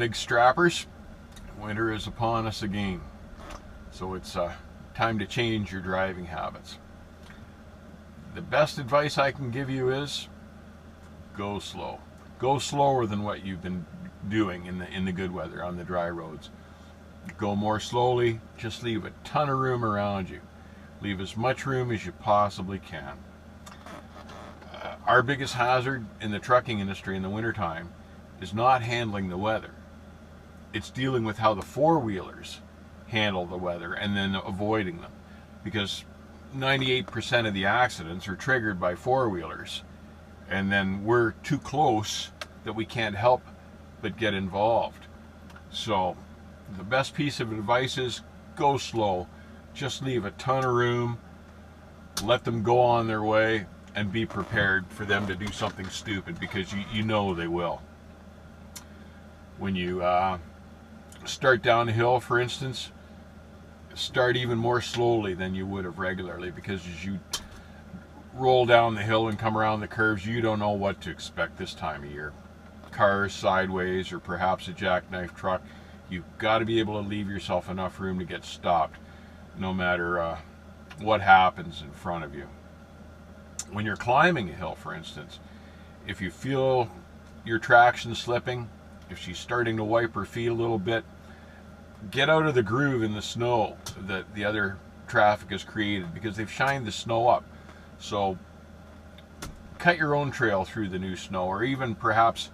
Big strappers, winter is upon us again. So it's time to change your driving habits. The best advice I can give you is go slow. Go slower than what you've been doing in the good weather on the dry roads. Go more slowly, just leave a ton of room around you. Leave as much room as you possibly can. Our biggest hazard in the trucking industry in the wintertime is not handling the weather. It's dealing with how the four-wheelers handle the weather and then avoiding them. Because 98% of the accidents are triggered by four-wheelers. And then we're too close that we can't help but get involved. So the best piece of advice is go slow. Just leave a ton of room. Let them go on their way and be prepared for them to do something stupid, because you know they will. When you start down the hill, for instance, start even more slowly than you would have regularly, because as you roll down the hill and come around the curves, you don't know what to expect this time of year. Cars sideways, or perhaps a jackknife truck. You've got to be able to leave yourself enough room to get stopped, no matter what happens in front of you. When you're climbing a hill, for instance, if you feel your traction slipping, if she's starting to wipe her feet a little bit, get out of the groove in the snow that the other traffic has created, because they've shined the snow up. So cut your own trail through the new snow, or even perhaps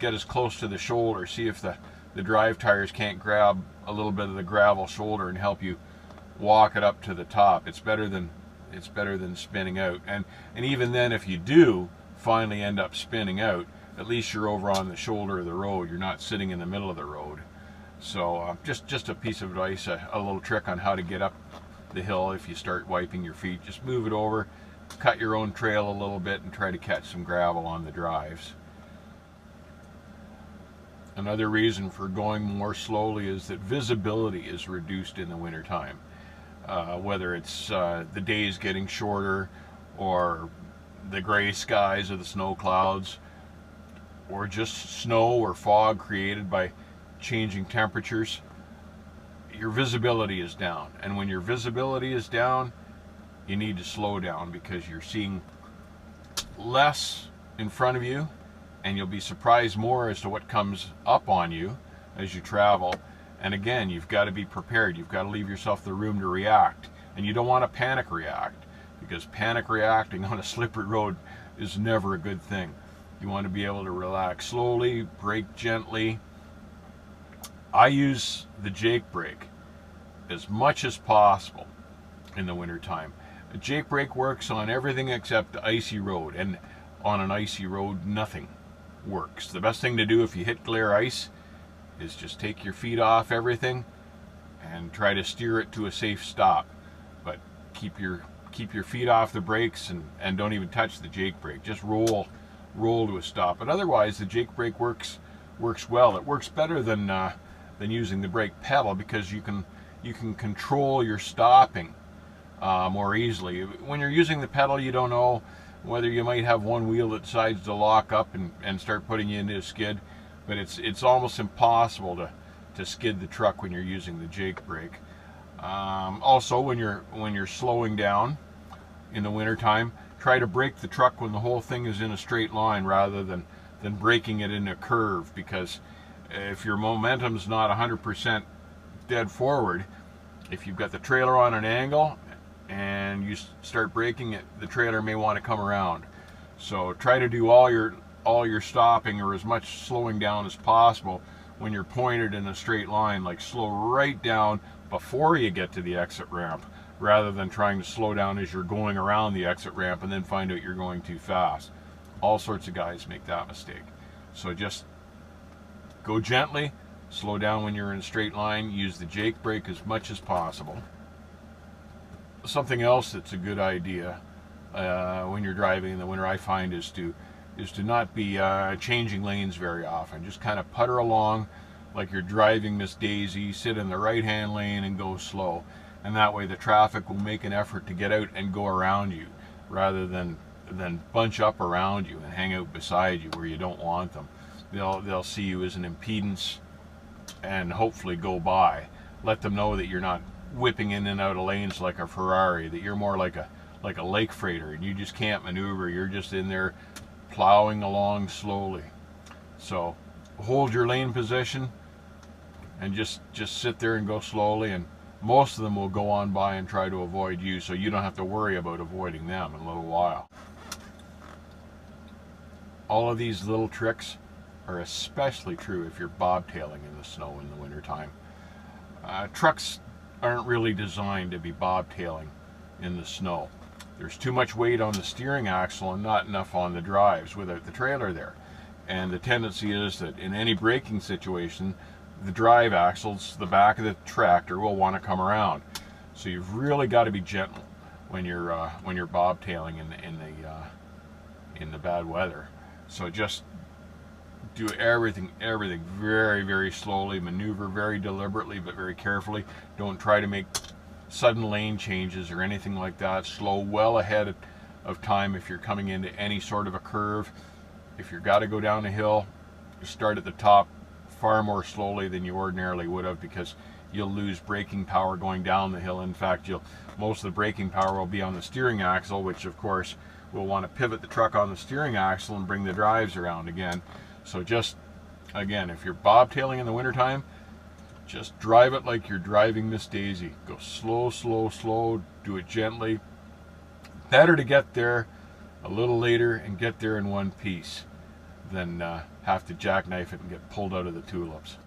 get as close to the shoulder. See if the drive tires can't grab a little bit of the gravel shoulder and help you walk it up to the top. It's better than spinning out. And even then, if you do finally end up spinning out, at least you're over on the shoulder of the road. You're not sitting in the middle of the road. So just a piece of advice, a little trick on how to get up the hill if you start wiping your feet. Just move it over, cut your own trail a little bit, and try to catch some gravel on the drives. Another reason for going more slowly is that visibility is reduced in the wintertime. Whether it's the days getting shorter, or the gray skies of the snow clouds, or just snow or fog created by changing temperatures, your visibility is down. And when your visibility is down, you need to slow down, because you're seeing less in front of you, and you'll be surprised more as to what comes up on you as you travel. And again, you've got to be prepared. You've got to leave yourself the room to react. And you don't want to panic react, because panic reacting on a slippery road is never a good thing. You want to be able to relax slowly, brake gently. I use the Jake brake as much as possible in the wintertime. The Jake brake works on everything except the icy road, and on an icy road, nothing works. The best thing to do if you hit glare ice is just take your feet off everything and try to steer it to a safe stop. But keep your feet off the brakes, and don't even touch the Jake brake. Just roll to a stop. But otherwise, the Jake brake works well. It works better than using the brake pedal, because you can control your stopping more easily. When you're using the pedal, you don't know whether you might have one wheel that decides to lock up and start putting you into a skid. But it's almost impossible to skid the truck when you're using the Jake brake. Also, when you're slowing down in the wintertime, try to brake the truck when the whole thing is in a straight line, rather than braking it in a curve, because if your momentum's not 100% dead forward, if you've got the trailer on an angle and you start braking it, the trailer may want to come around. So try to do all your stopping, or as much slowing down as possible, when you're pointed in a straight line. Like, slow right down before you get to the exit ramp, rather than trying to slow down as you're going around the exit ramp and then find out you're going too fast. All sorts of guys make that mistake. So just go gently, slow down when you're in a straight line, use the Jake brake as much as possible. Something else that's a good idea when you're driving in the winter, I find, is to not be changing lanes very often. Just kind of putter along like you're driving Miss Daisy. Sit in the right-hand lane and go slow. And that way the traffic will make an effort to get out and go around you, rather than bunch up around you and hang out beside you where you don't want them. They'll see you as an impedance, and hopefully go by. Let them know that you're not whipping in and out of lanes like a Ferrari, that you're more like a lake freighter and you just can't maneuver. You're just in there plowing along slowly. So hold your lane position and just sit there and go slowly, and most of them will go on by and try to avoid you, so you don't have to worry about avoiding them in a little while. All of these little tricks are especially true if you're bobtailing in the snow in the wintertime. Trucks aren't really designed to be bobtailing in the snow. There's too much weight on the steering axle and not enough on the drives without the trailer there. And the tendency is that in any braking situation, the drive axles, the back of the tractor, will want to come around. So you've really got to be gentle when you're bobtailing in the bad weather. So just do everything very, very slowly. Maneuver very deliberately but very carefully. Don't try to make sudden lane changes or anything like that. Slow well ahead of time if you're coming into any sort of a curve. If you've got to go down a hill, start at the top far more slowly than you ordinarily would have, because you'll lose braking power going down the hill. In fact, most of the braking power will be on the steering axle, which of course will want to pivot the truck on the steering axle and bring the drives around again. So just, again, if you're bobtailing in the wintertime, just drive it like you're driving Miss Daisy. Go slow, slow, slow. Do it gently. Better to get there a little later and get there in one piece than have to jackknife it and get pulled out of the tulips.